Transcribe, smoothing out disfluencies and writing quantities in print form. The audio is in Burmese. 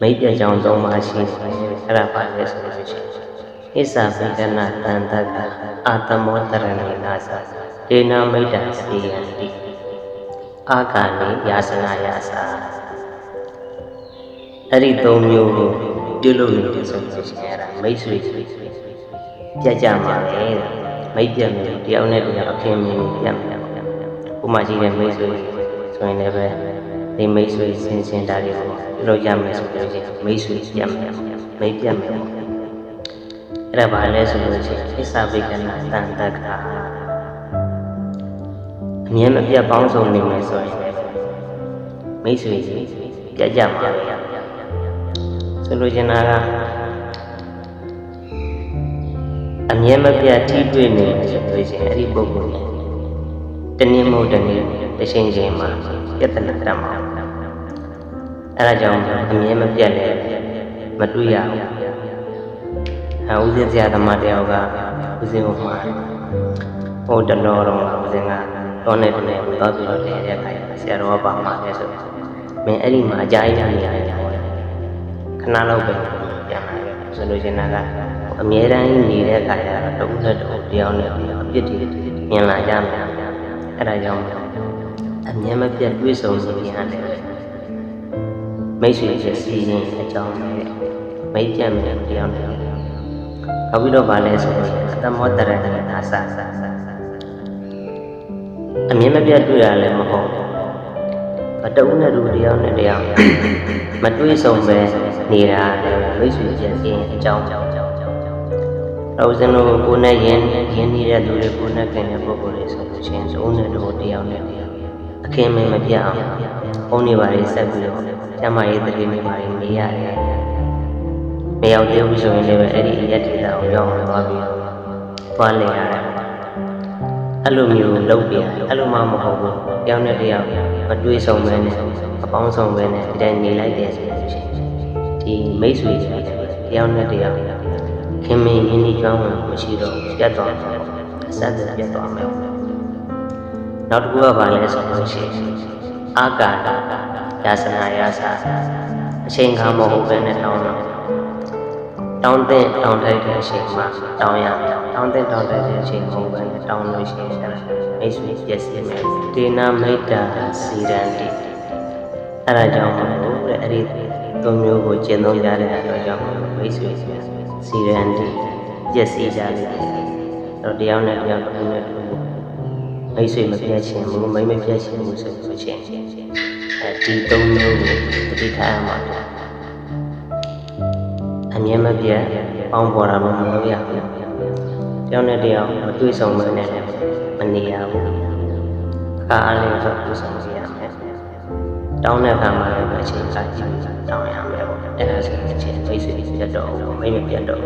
မိတ်ပြကြောင်သုံးပါရှိတယ်အဲ့ဒါပါလဲဆိုလို့ရှိရင်ဣစ္ဆာပိကနာတန်တကအာတမောတရဏိနာသဒေနာမိတ္တစေယံတိအာဂာနိယာစနာယာစာအဲ့ဒီ၃မျိုးကိုပြုလုပ်နေတယ်ဆိုလို့ရှိရင်အဲ့ဒါမိတ်ဆွေပြတ်ကြမှာပဲမိတ်ပြတ်မျိုးတယောက်နဲ့တယောက်အခင်းမင်းပြတ်မှာဥမာရှိတဲ့မိတ်ဆွေဆိုရင်လည်းပဲဒီမိတ်ဆွေစင်စင်တာတွေကိုပြုလုပ်ကြမယ်ဆိုလို့ရှိရင်မိတ်ဆွေပြတ်မှာမိတ်ပြတ်မှာအဲ့ဒါဘာလဲဆိုလို့ရှိရင်ဣစ္ဆာပိကနာတန်တကအမြဲမပြတ်ပေါင်းစုံနေမယ်ဆိုရင်မိတ်ဆွေပြတ်ကြမှာပဲဆိုလိုချင်တာကအမြဲမပြတ်ထိတွေ့နေဆိုလို့ရှိရင်အဲ့ဒီပုဂ္ဂိုလ်ကတနည်းမဟုတ်တနည်းတစ်ချိန်ချိန်မှာပြဿနာတက်မှာအဲ့ဒါကြောင့်အမြဲမပြတ်လည်းမတွေ့ရဘူးဦးဇင်းဆရာသမားတယောက်ကဦးဇင်းကိုမှာဟိုတတော်တော့ဦးဇင်းကတော့နေတယ်တော့ပြီးတော့တည်းတဲ့ခိုင်ဆရာတော်ကပါမှာလဲဆိုမင်းအဲ့ဒီမှာအကြိုက်နေရတယ်ခဏလောက်ပဲပြန်လာတယ်ဆိုလို့ရှင်ကအမြဲတမ်းနေတဲ့ခါကျတော့တုံးနဲ့တုံးတယောက်နဲ့တယောက်အပြစ်တွေမြင်လာကြမယ်အဲ့ဒါကြောင့်အမြဲမပြတ်တွေးဆုံနေရတယ်မိတ်ဆွေရဲ့စီရင်အကြောင်းနဲ့မိတ်ပြတ်မယ်တယောက်နဲ့နောက်ပြီးတော့ဗာလဲဆိုရင်သမောတရဏိနာသအမြဲမပြတ်တွေ့ရလည်းမဟုတ်အတုံးနဲ့တူတယောက်နဲ့တယောက်မတွေးဆုံပဲနေတာလည်းမိတ်ဆွေရဲ့စီရင်အကြောင်းတော့စင်တို့ကိုနဲ့ရင်းနေတဲ့သူတွေကိုနဲ့ခင်တဲ့ပုဂ္ဂိုလ်တွေဆိုလို့ရှိရင်စုံးတဲ့တူတယောက်နဲ့အခင်းမင်းမပြအောင်ဘုန်းတွေပါလေးဆက်ပြီးတော့ကျမရေးတတိမိပါလေးမေးရတယ်မရောက်သေးဘူးဆိုရင်လည်းအဲ့ဒီအရက်ဒေတာကိုရောက်အောင်သွားပြီးသွားလည်ရတယ်အဲ့လိုမျိုးလုပ်ပြအဲ့လိုမှမဟုတ်ဘူးတယောက်နဲ့တယောက်မတွေးဆုံပဲနဲ့အပေါင်းဆောင်ပဲနဲ့ဒီတိုင်းနေလိုက်တယ်ဆိုလို့ရှိရင်ဒီမိတ်ဆွေတွေတယောက်နဲ့တယောက်ခင်မင်းရင်းနှီးကျွမ်းဝင်မရှိတော့ပြတ်သွားတယ်အဆက်ဆက်ပြတ်သွားမယ်နောက်တစ်ခုကဘာလဲဆိုလို့ရှိရင်အာကာဒယာစနာယာစာအချိန်ခါမဟုတ်ပဲနဲ့တောင်းတဲ့တောင်းထိုက်တဲ့အချိန်မှာတောင်းရမယ်တောင်းတဲ့တောင်းထိုက်တဲ့အချိန်မဟုတ်ပဲနဲ့တောင်းလို့ရှိရင်မိတ်ဆွေပြည့်စုံမယ်ဒေနာမိတ္တာစီရန်တိအဲ့ဒါကြောင့်မို့လို့အဲ့ဒီသုံးမျိုးကိုကျင့်သုံးကြတဲ့အတွက်ကြောင့်မိတ်ဆွေစီရန်တိပြည့်စည်ကြတယ်တော့တယောက်နဲ့တယောက်တူနဲ့တူမိတ်ဆွေမပြတ်ချင်းဘူးမိတ်မပြတ်ချင်းဘူးဆိုလို့ချင်းဒီသုံးမျိုးကိုတတိထားရမှာအမြဲမပြတ်ပေါင်းပေါ်တာမလုပ်ရဘူးတယောက်နဲ့တယောက်မတွေ့ဆုံမနဲ့လည်းမနေရဘူးအခါအားလည်းဆိုတွေ့ဆုံစီရမယ်တောင်းတဲ့အခါမှာလည်းအချိန်စာကြည့်တောင်းရမယ်ပေါ့အဲ့ဒါဆိုရင်အချိန်မိတ်ဆွေပြတ်တော့မိတ်မပြတ်တော့